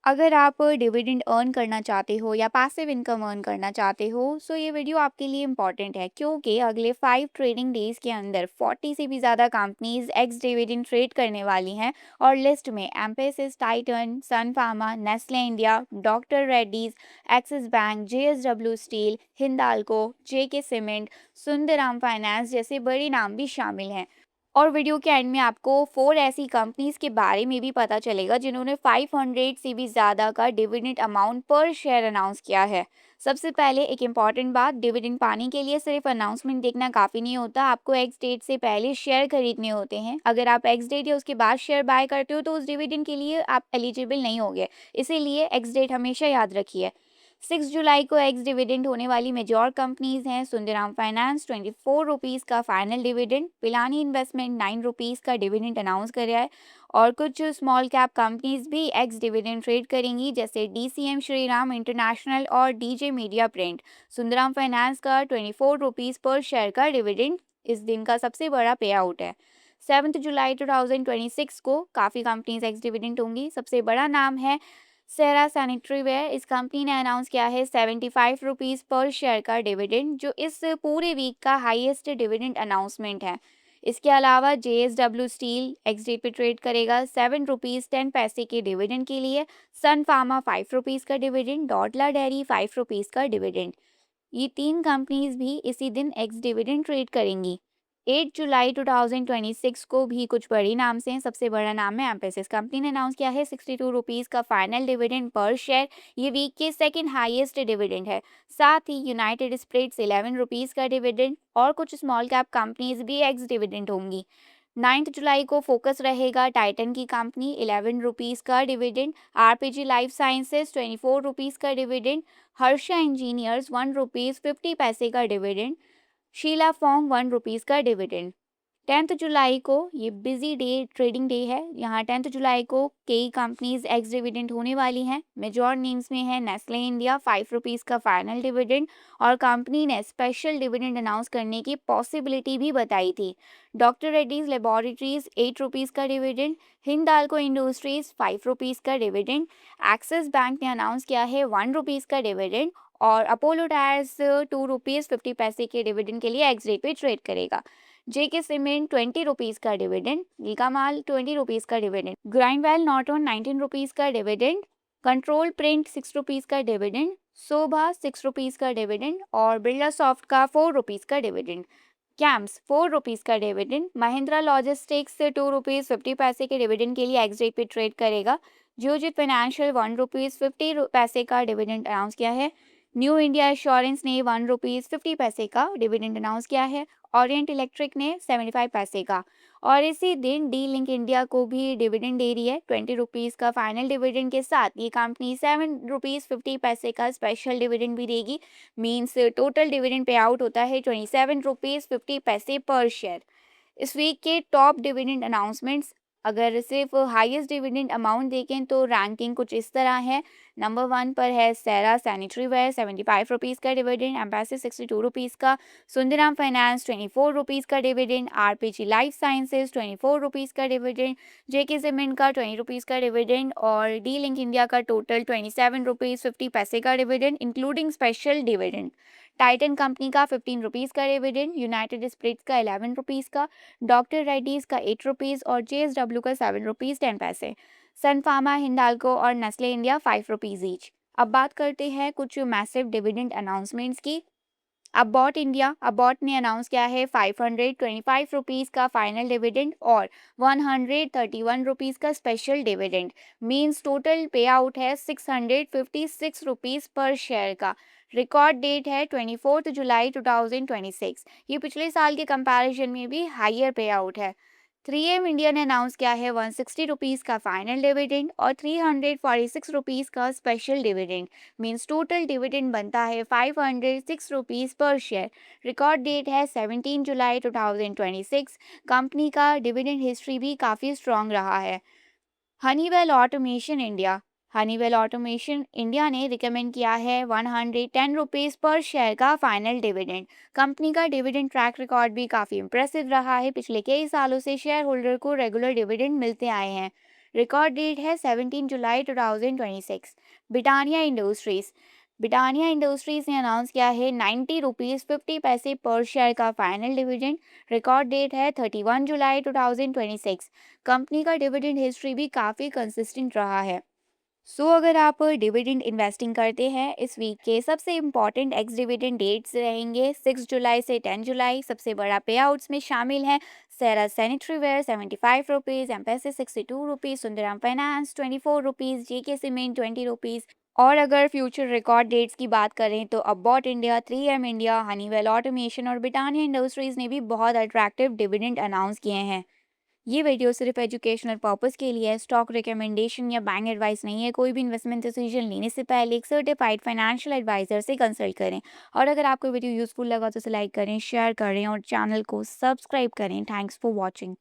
अगर आप dividend earn करना चाहते हो या पैसिव इनकम अर्न करना चाहते हो सो ये वीडियो आपके लिए इम्पॉर्टेंट है क्योंकि अगले 5 ट्रेडिंग डेज के अंदर 40 से भी ज़्यादा कंपनीज एक्स डिविडेंड ट्रेड करने वाली हैं और लिस्ट में Mphasis, Titan, Sun Pharma, Nestle India, doctor Reddy's, Axis Bank, JSW steel, Hindalco, JK cement, Sundaram finance जैसे बड़े नाम भी शामिल हैं। और वीडियो के एंड में आपको 4 ऐसी कंपनीज के बारे में भी पता चलेगा जिन्होंने 500 से भी ज़्यादा का डिविडेंड अमाउंट पर शेयर अनाउंस किया है। सबसे पहले एक इम्पॉर्टेंट बात, डिविडेंड पाने के लिए सिर्फ अनाउंसमेंट देखना काफ़ी नहीं होता, आपको एक्स डेट से पहले शेयर खरीदने होते हैं। अगर आप एक्स डेट या उसके बाद शेयर बाय करते हो तो उस डिविडेंड के लिए आप एलिजिबल नहीं होगे, इसीलिए एक्स डेट हमेशा याद रखिए। 6 जुलाई को एक्स डिविडेंड होने वाली मेजॉर कंपनीज हैं सुंदराम फाइनेंस 24 रुपीज़ का final dividend, Pilani investment 9 rupees का डिविडेंड अनाउंस कर रहा है और कुछ स्मॉल कैप कंपनीज भी एक्स डिविडेंड ट्रेड करेंगी जैसे डीसीएम श्रीराम इंटरनेशनल और DJ media print. Sundaram finance का 24 रुपीज़ पर शेयर का डिविडेंड इस दिन का सबसे बड़ा पे आउट है। 7 जुलाई 2026 को काफ़ी कंपनीज एक्स डिविडेंड होंगी। सबसे बड़ा नाम है सेरा सैनिटरी वेयर। इस कंपनी ने अनाउंस किया है 75 रुपीज़ पर शेयर का डिविडेंड, जो इस पूरे वीक का हाईएस्ट डिविडेंड अनाउंसमेंट है। इसके अलावा जेएसडब्ल्यू स्टील एक्स डे पे ट्रेड करेगा 7 रुपीज़ 10 पैसे के डिविडेंड के लिए, सन फार्मा 5 रुपीज़ का डिविडेंड, डॉटला डेयरी 5 रुपीज़ का डिविडेंड। ये तीन कंपनीज भी इसी दिन एक्स डिविडेंड ट्रेड करेंगी। 8 जुलाई 2026 को भी कुछ बड़ी नाम से हैं। सबसे बड़ा नाम है एम्फेसिस। कंपनी ने अनाउंस किया है 62 रुपीज़ का फाइनल डिविडेंड पर शेयर। ये वीक के सेकंड हाईएस्ट डिविडेंड है। साथ ही यूनाइटेड स्पिरिट्स 11 रुपीज़ का डिविडेंड और कुछ स्मॉल कैप कंपनीज भी एक्स डिविडेंड होंगी। 9 जुलाई को फोकस रहेगा टाइटन की कंपनी 11 रुपीज़ का dividend, RPG life sciences 24 rupees का डिविडेंड, हर्षा इंजीनियर्स 1 रुपीज़ 50 पैसे का डिविडेंड, शीला फॉर्म 1 रुपीज़ का डिविडेंड। 10 जुलाई को ये बिजी डे ट्रेडिंग डे है। यहाँ 10 जुलाई को कई कंपनीज एक्स डिविडेंड होने वाली हैं। मेजॉर नेम्स में है नेस्ले इंडिया 5 रुपीज़ का फाइनल डिविडेंड और कंपनी ने स्पेशल डिविडेंड अनाउंस करने की पॉसिबिलिटी भी बताई थी। डॉक्टर रेड्डीज लेबोरेटरीज 8 रुपीज़ का डिविडेंड, हिंदाल्को इंडस्ट्रीज 5 रुपीज़ का डिविडेंड, एक्सिस बैंक ने अनाउंस किया है 1 रुपीज़ का डिविडेंड और अपोलो टायर्स 2 रुपीज़ 50 पैसे के डिविडेंड के लिए एक्स रेट पे ट्रेड करेगा। जेके सीमेंट 20 रुपीज़ का डिविडेंड, नीकामाल 20 रुपीज़ का डिविडेंड, ग्राइंडवेल नॉटन 19 रुपीज़ का डिविडेंड, कंट्रोल प्रिंट 6 रुपीज़ का डिविडेंड, शोभा 6 रुपीज़ का डिविडेंड और बिरला सॉफ्ट का 4 रुपीज़ का डिविडेंड। कैम्स 4 रुपीज़ का डिविडेंड, महिंद्रा लॉजिस्टिक्स 2 रुपीज़ 50 पैसे के डिविडेंड के लिए एक्स रेट पे ट्रेड करेगा। जियोजित फाइनेंशियल 1 रुपीज़ 50 का डिविडेंड अनाउंस किया है। न्यू इंडिया एश्योरेंस ने 1 रुपीज़ 50 पैसे का डिविडेंड अनाउंस किया है। ओरिएंट इलेक्ट्रिक ने 75 पैसे का और इसी दिन डी लिंक इंडिया को भी डिविडेंड दे रही है 20 रुपीज़ का फाइनल डिविडेंड के साथ। ये कंपनी 7 रुपीज़ 50 पैसे का स्पेशल डिविडेंड भी देगी। Means total dividend pay out होता है 27 रुपीज़ 50 पैसे पर शेयर। इस वीक के टॉप डिविडेंड अनाउंसमेंट्स, अगर सिर्फ हाईएस्ट डिविडेंड अमाउंट देखें तो रैंकिंग कुछ इस तरह है। नंबर 1 पर है सेरा सैनिटरी वेयर 75 रुपीज़ का डिविडेंड, एम्बेसी 62 रुपीज़ का, सुंदराम फाइनेंस 24 रुपीज़ का dividend, RPG life sciences 24 rupees का डिविडेंड, जेके सीमेंट का 20 रुपीज़ का डिविडेंड और डी लिंक इंडिया का टोटल 27 रुपीज़ 50 पैसे का dividend including special dividend. Titan company का 15 रुपीज़ का डिविडेंड, यूनाइटेड स्पिरिट्स का 11 रुपीज़ का, डॉक्टर रेड्डीज का 8 रुपीज़ और जेएसडब्ल्यू का 7 रुपीज़ 10 पैसे। सन फार्मा, हिंडाल्को और नेस्ले इंडिया 5 रुपीज़ ईच। अब बात करते हैं कुछ मैसिव डिविडेंड अनाउंसमेंट्स की। अबॉट ने अनाउंस किया है 525 रुपीज़ का फाइनल डिविडेंड और 131 रुपीज़ का स्पेशल डिविडेंड। मीन्स टोटल पे आउट है 656 रुपीज़ पर शेयर का। रिकॉर्ड डेट है 24 जुलाई 2026। ये पिछले साल के कंपैरिजन में भी हाईयर पे आउट है। 3M इंडिया ने अनाउंस किया है 160 रुपीज़ का फाइनल डिविडेंड और 346 रुपीज़ का special dividend. Means total dividend बनता है 506 रुपीज़ पर शेयर। रिकॉर्ड डेट है 17 जुलाई 2026। कंपनी का डिविडेंड हिस्ट्री भी काफ़ी स्ट्रॉन्ग रहा है। हनीवेल ऑटोमेशन इंडिया ने रिकमेंड किया है 110 रुपीज़ पर शेयर का फाइनल डिविडेंड। कंपनी का डिविडेंड ट्रैक रिकॉर्ड भी काफ़ी इंप्रेसिव रहा है। पिछले कई सालों से शेयर होल्डर को रेगुलर डिविडेंड मिलते आए हैं। रिकॉर्ड डेट है 17 जुलाई 2026। ब्रिटानिया इंडस्ट्रीज ने अनाउंस किया है 90 रुपीज़ 50 पैसे पर शेयर का फाइनल डिविडेंड। रिकॉर्ड डेट है 31 जुलाई 2026। कंपनी का डिविडेंड हिस्ट्री भी काफ़ी कंसिस्टेंट रहा है। अगर आप डिविडेंड इन्वेस्टिंग करते हैं, इस वीक के सबसे इम्पॉर्टेंट एक्स डिविडेंड डेट्स रहेंगे 6 जुलाई से 10 जुलाई। सबसे बड़ा पे आउट्स में शामिल हैं Cera sanitary ware 75 rupees, Mphasis 62 rupees, Sundaram finance 24 rupees, JK cement 20 rupees. और अगर फ्यूचर रिकॉर्ड डेट्स की बात करें तो Abbott India, 3M India, Honeywell automation और ब्रिटानिया इंडस्ट्रीज ने भी बहुत अट्रैक्टिव डिविडेंड अनाउंस किए हैं। ये वीडियो सिर्फ एजुकेशनल पर्पस के लिए है, स्टॉक रिकमेंडेशन या बैंक एडवाइस नहीं है। कोई भी इन्वेस्टमेंट डिसीजन लेने से पहले एक सर्टिफाइड फाइनेंशियल एडवाइजर से कंसल्ट करें। और अगर आपको वीडियो यूजफुल लगा तो इसे लाइक करें, शेयर करें और चैनल को सब्सक्राइब करें। Thanks for watching.